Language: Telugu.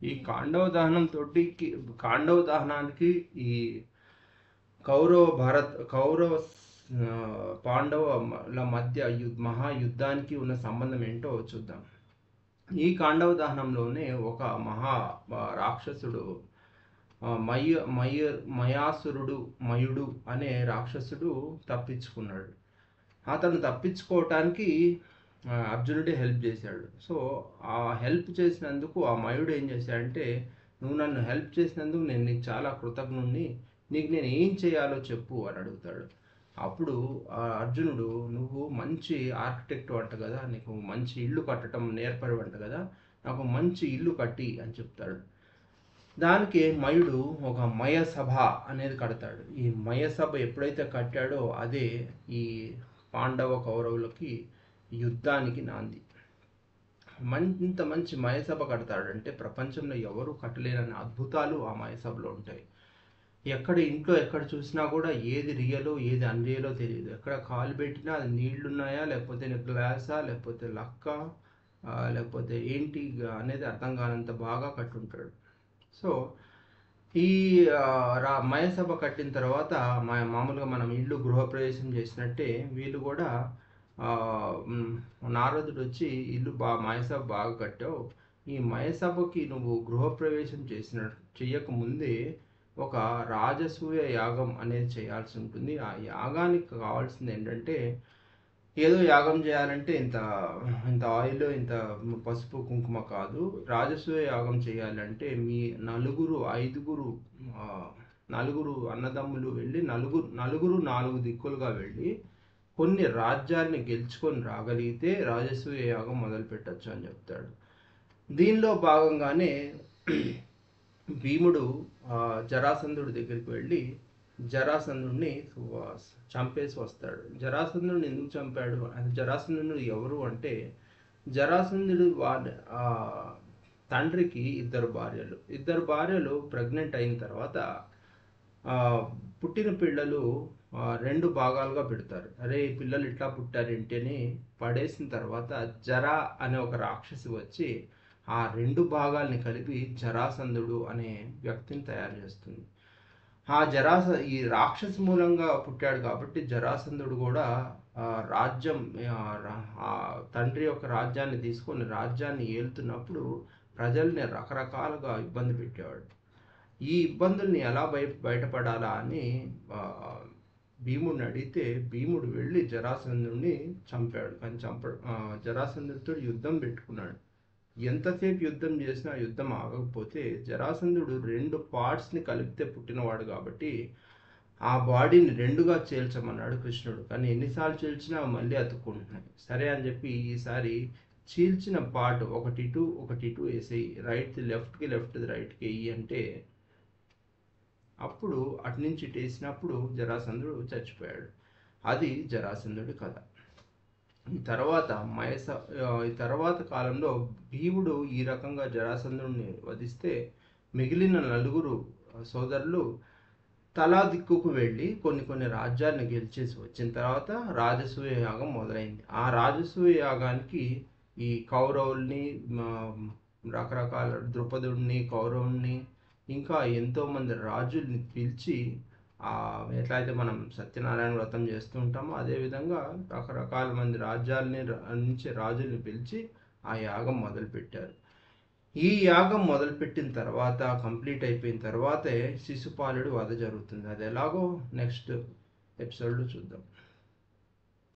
ఈ కాండవ దహనానికి ఈ కౌరవ పాండవుల మధ్య మహాయుద్ధానికి ఉన్న సంబంధం ఏంటో చూద్దాం. ఈ కాండవ దహనంలోనే ఒక రాక్షసుడు, మయుడు అనే రాక్షసుడు తప్పించుకున్నాడు. అతను తప్పించుకోవటానికి అర్జునుడే హెల్ప్ చేశాడు. సో ఆ హెల్ప్ చేసినందుకు ఆ మయుడు ఏం చేశాడంటే, నువ్వు నన్ను హెల్ప్ చేసినందుకు నేను నీకు చాలా కృతజ్ఞుణ్ణి, నీకు నేను ఏం చేయాలో చెప్పు అని అడుగుతాడు. అప్పుడు అర్జునుడు, నువ్వు మంచి ఆర్కిటెక్ట్ అంట కదా, నీకు మంచి ఇల్లు కట్టడం నేర్పరివంట కదా, నాకు మంచి ఇల్లు కట్టి అని చెప్తాడు. దానికి మయుడు ఒక మయసభ అనేది కడతాడు. ఈ మయసభ ఎప్పుడైతే కట్టాడో అదే ఈ పాండవ కౌరవులకి యుద్ధానికి నాంది. ఇంత మంచి మయసభ కడతాడంటే ప్రపంచంలో ఎవరు కట్టలేనని అద్భుతాలు ఆ మయసభలో ఉంటాయి. ఎక్కడ చూసినా కూడా ఏది రియలో ఏది అన్రియలో తెలియదు. ఎక్కడ కాలు పెట్టినా అది నీళ్లున్నాయా, లేకపోతే గ్లాసా, లేకపోతే లక్క, లేకపోతే ఏంటి అనేది అర్థం కానంత బాగా కట్టుంటాడు. సో ఈ మయసభ కట్టిన తర్వాత మామూలుగా మనం ఇల్లు గృహప్రవేశం చేసినట్టే వీళ్ళు కూడా నారదుడు వచ్చి ఇల్లు మయసభ బాగా కట్టావు, ఈ మయసభకి నువ్వు గృహప్రవేశం చెయ్యకముందే ఒక రాజసూయ యాగం అనేది చేయాల్సి ఉంటుంది. ఆ యాగానికి కావాల్సింది ఏంటంటే, ఏదో యాగం చేయాలంటే ఇంత ఇంత ఆయిల్, ఇంత పసుపు కుంకుమ కాదు. రాజసూయ యాగం చేయాలంటే మీ నలుగురు అన్నదమ్ములు వెళ్ళి నలుగురు 4 దిక్కులుగా వెళ్ళి కొన్ని రాజ్యాన్ని గెలుచుకొని రాగలిగితే రాజసూయ యాగం మొదలు పెట్టచ్చు అని చెప్తాడు. దీనిలో భాగంగానే భీముడు జరాసంధుడి దగ్గరికి వెళ్ళి జరాసంధుడిని చంపేసి వస్తాడు. జరాసంధుడిని ఎందుకు చంపాడు, జరాసంధుడు ఎవరు అంటే, జరాసంధుడు తండ్రికి ఇద్దరు భార్యలు ప్రెగ్నెంట్ అయిన తర్వాత పుట్టిన పిల్లలు 2 భాగాలుగా పెడతారు. అరే ఈ పిల్లలు ఇట్లా పుట్టారేంటి అని పడేసిన తర్వాత జరా అనే ఒక రాక్షసి వచ్చి ఆ 2 భాగాల్ని కలిపి జరాసంధుడు అనే వ్యక్తిని తయారు చేస్తుంది. ఈ రాక్షసి మూలంగా పుట్టాడు కాబట్టి జరాసంధుడు కూడా రాజ్యం, తండ్రి యొక్క రాజ్యాన్ని తీసుకొని రాజ్యాన్ని ఏలుతున్నప్పుడు ప్రజల్ని రకరకాలుగా ఇబ్బంది పెట్టేవాడు. ఈ ఇబ్బందుల్ని ఎలా బయటపడాలా అని భీముడిని అడిగితే భీముడు వెళ్ళి జరాసంధుడిని చంపాడు. కానీ జరాసంధుడితో యుద్ధం పెట్టుకున్నాడు. ఎంతసేపు యుద్ధం చేసినా యుద్ధం ఆగకపోతే జరాసంధుడు 2 పార్ట్స్ని కలిపితే పుట్టినవాడు కాబట్టి ఆ బాడీని 2గా చీల్చమన్నాడు కృష్ణుడు. కానీ ఎన్నిసార్లు చీల్చినా మళ్ళీ అతుక్కుంటున్నాయి. సరే అని చెప్పి ఈసారి చీల్చిన పార్ట్ ఒకటి ఇటు వేసేయి, లెఫ్ట్కి రైట్కి వేయి అంటే అప్పుడు అటు నుంచి ఇటు వేసినప్పుడు జరాసంధుడు చచ్చిపోయాడు. అది జరాసంధుడి కథ. ఈ తర్వాత కాలంలో భీముడు ఈ రకంగా జరాసంధుడిని వధిస్తే మిగిలిన 4 సోదరులు తలా దిక్కుకు వెళ్ళి కొన్ని రాజ్యాలను గెలిచేసి వచ్చిన తర్వాత రాజసూయ యాగం మొదలైంది. ఆ రాజసూయ యాగానికి ఈ కౌరవుల్ని, రకరకాల ద్రుపదుడిని, కౌరవుల్ని, ఇంకా ఎంతోమంది రాజుల్ని పిలిచి ఎట్లయితే మనం సత్యనారాయణ వ్రతం చేస్తూ ఉంటామో అదేవిధంగా రకరకాల మంది రాజుల్ని పిలిచి ఆ యాగం మొదలుపెట్టారు. ఈ యాగం మొదలుపెట్టిన తర్వాత కంప్లీట్ అయిపోయిన తర్వాతే శిశుపాలుడి వధ జరుగుతుంది. అది ఎలాగో నెక్స్ట్ ఎపిసోడ్లో చూద్దాం.